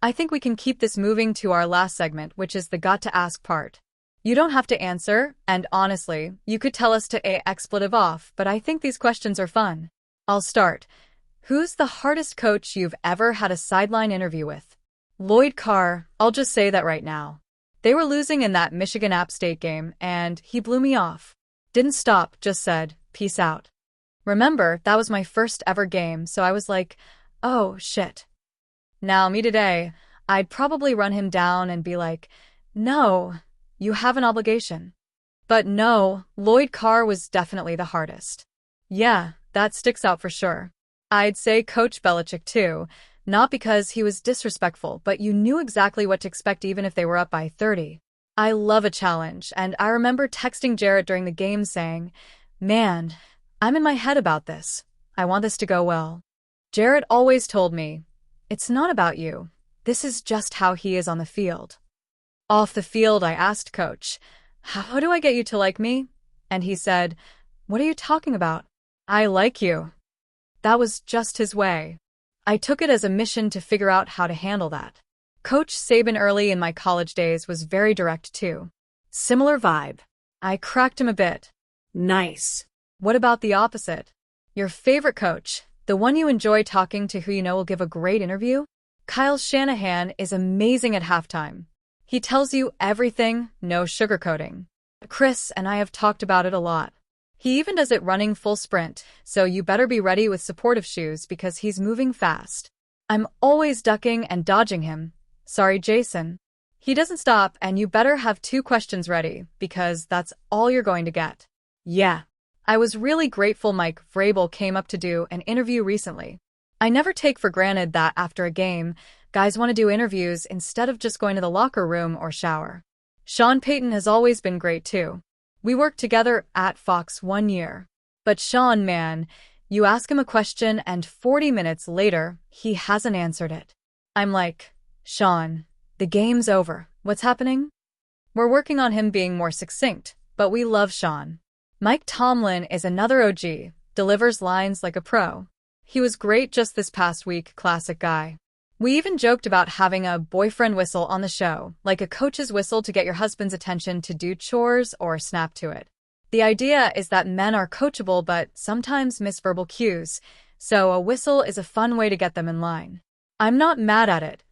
I think we can keep this moving to our last segment, which is the got to ask part. You don't have to answer, and honestly, you could tell us to a expletive off, but I think these questions are fun. I'll start. Who's the hardest coach you've ever had a sideline interview with? Lloyd Carr, I'll just say that right now. They were losing in that Michigan App State game, and he blew me off. Didn't stop, just said, peace out. Remember, that was my first ever game, so I was like, oh, shit. Now, me today, I'd probably run him down and be like, no, you have an obligation. But no, Lloyd Carr was definitely the hardest. Yeah, that sticks out for sure. I'd say Coach Belichick too, not because he was disrespectful, but you knew exactly what to expect even if they were up by 30. I love a challenge, and I remember texting Jarrett during the game saying, man, I'm in my head about this. I want this to go well. Jarrett always told me, it's not about you. This is just how he is on the field. Off the field, I asked Coach, how do I get you to like me? And he said, what are you talking about? I like you. That was just his way. I took it as a mission to figure out how to handle that. Coach Saban early in my college days was very direct too. Similar vibe. I cracked him a bit. Nice. What about the opposite? Your favorite coach, the one you enjoy talking to who you know will give a great interview? Kyle Shanahan is amazing at halftime. He tells you everything, no sugarcoating. Chris and I have talked about it a lot. He even does it running full sprint, so you better be ready with supportive shoes because he's moving fast. I'm always ducking and dodging him. Sorry, Jason. He doesn't stop, and you better have 2 questions ready because that's all you're going to get. Yeah. I was really grateful Mike Vrabel came up to do an interview recently. I never take for granted that after a game, guys want to do interviews instead of just going to the locker room or shower. Sean Payton has always been great too. We worked together at Fox 1 year. But Sean, man, you ask him a question and 40 minutes later, he hasn't answered it. I'm like, Sean, the game's over. What's happening? We're working on him being more succinct, but we love Sean. Mike Tomlin is another OG, delivers lines like a pro. He was great just this past week, classic guy. We even joked about having a boyfriend whistle on the show, like a coach's whistle to get your husband's attention to do chores or snap to it. The idea is that men are coachable but sometimes miss verbal cues, so a whistle is a fun way to get them in line. I'm not mad at it.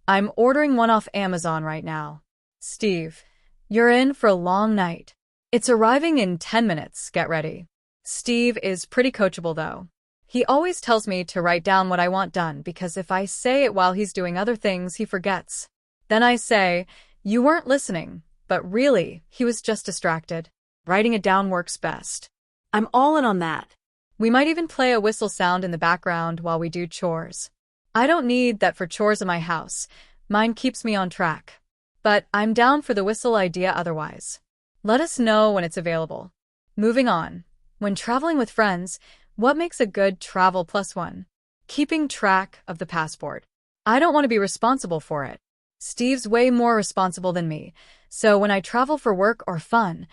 I'm ordering one off Amazon right now. Steve, you're in for a long night. It's arriving in 10 minutes, get ready. Steve is pretty coachable though. He always tells me to write down what I want done because if I say it while he's doing other things, he forgets. Then I say, you weren't listening, but really, he was just distracted. Writing it down works best. I'm all in on that. We might even play a whistle sound in the background while we do chores. I don't need that for chores in my house. Mine keeps me on track. But I'm down for the whistle idea otherwise. Let us know when it's available. Moving on. When traveling with friends, what makes a good travel plus one? Keeping track of the passport. I don't want to be responsible for it. Steve's way more responsible than me, so when I travel for work or fun,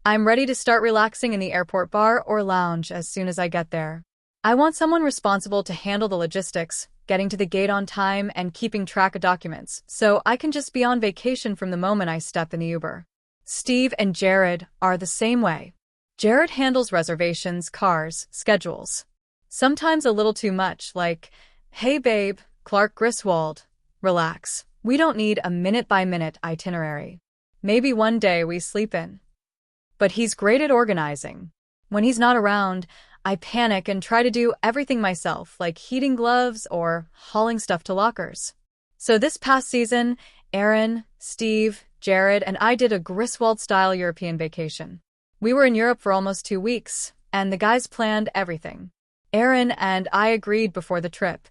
I'm ready to start relaxing in the airport bar or lounge as soon as I get there. I want someone responsible to handle the logistics, getting to the gate on time and keeping track of documents, so I can just be on vacation from the moment I step in the Uber. Steve and Jared are the same way. Jared handles reservations, cars, schedules. Sometimes a little too much, like, hey babe, Clark Griswold, relax. We don't need a minute-by-minute itinerary. Maybe one day we sleep in. But he's great at organizing. When he's not around, I panic and try to do everything myself, like heating gloves or hauling stuff to lockers. So this past season, Aaron, Steve, Jared, and I did a Griswold-style European vacation. We were in Europe for almost 2 weeks, and the guys planned everything. Aaron and I agreed before the trip.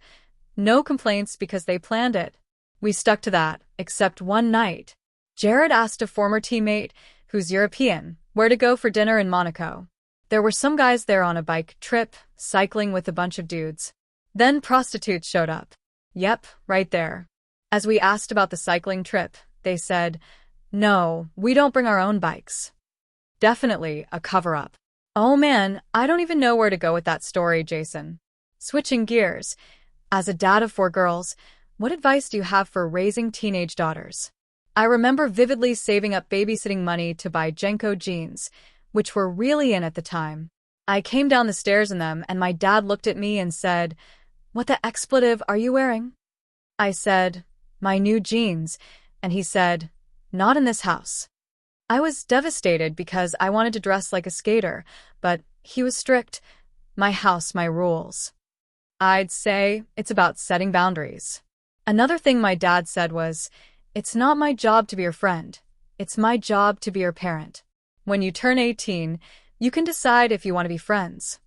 No complaints because they planned it. We stuck to that, except one night. Jared asked a former teammate, who's European, where to go for dinner in Monaco. There were some guys there on a bike trip, cycling with a bunch of dudes. Then prostitutes showed up. Yep, right there. As we asked about the cycling trip, they said, no, we don't bring our own bikes. Definitely a cover-up. Oh man, I don't even know where to go with that story, Jason. Switching gears. As a dad of 4 girls, What advice do you have for raising teenage daughters? I remember vividly saving up babysitting money to buy Jenko jeans, which were really in at the time. I came down the stairs in them and my dad looked at me and said, "What the expletive are you wearing?" I said, "My new jeans," and he said, "Not in this house." I was devastated because I wanted to dress like a skater, but he was strict. My house, my rules. I'd say it's about setting boundaries. Another thing my dad said was, "It's not my job to be your friend. It's my job to be your parent. When you turn 18, you can decide if you want to be friends.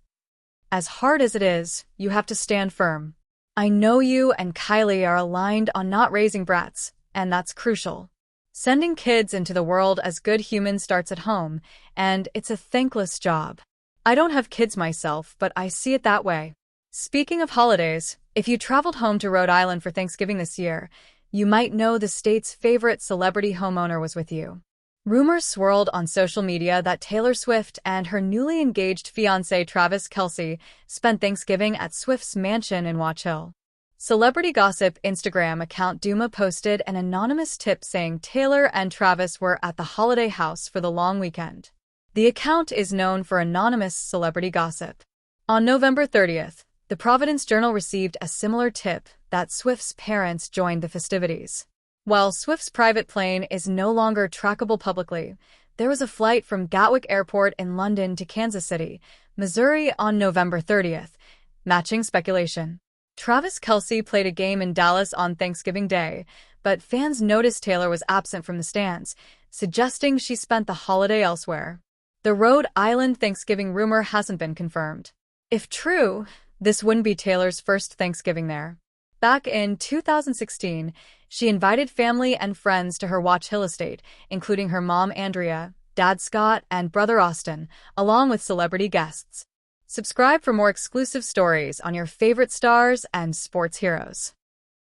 As hard as it is, you have to stand firm." I know you and Kylie are aligned on not raising brats, and that's crucial. Sending kids into the world as good humans starts at home, and it's a thankless job. I don't have kids myself, but I see it that way. Speaking of holidays, if you traveled home to Rhode Island for Thanksgiving this year, you might know the state's favorite celebrity homeowner was with you. Rumors swirled on social media that Taylor Swift and her newly engaged fiancé Travis Kelce spent Thanksgiving at Swift's mansion in Watch Hill. Celebrity gossip Instagram account Duma posted an anonymous tip saying Taylor and Travis were at the holiday house for the long weekend. The account is known for anonymous celebrity gossip. On November 30th, the Providence Journal received a similar tip that Swift's parents joined the festivities. While Swift's private plane is no longer trackable publicly, there was a flight from Gatwick Airport in London to Kansas City, Missouri on November 30th, matching speculation. Travis Kelce played a game in Dallas on Thanksgiving Day, but fans noticed Taylor was absent from the stands, suggesting she spent the holiday elsewhere. The Rhode Island Thanksgiving rumor hasn't been confirmed. If true, this wouldn't be Taylor's first Thanksgiving there. Back in 2016, she invited family and friends to her Watch Hill estate, including her mom Andrea, dad Scott, and brother Austin, along with celebrity guests. Subscribe for more exclusive stories on your favorite stars and sports heroes.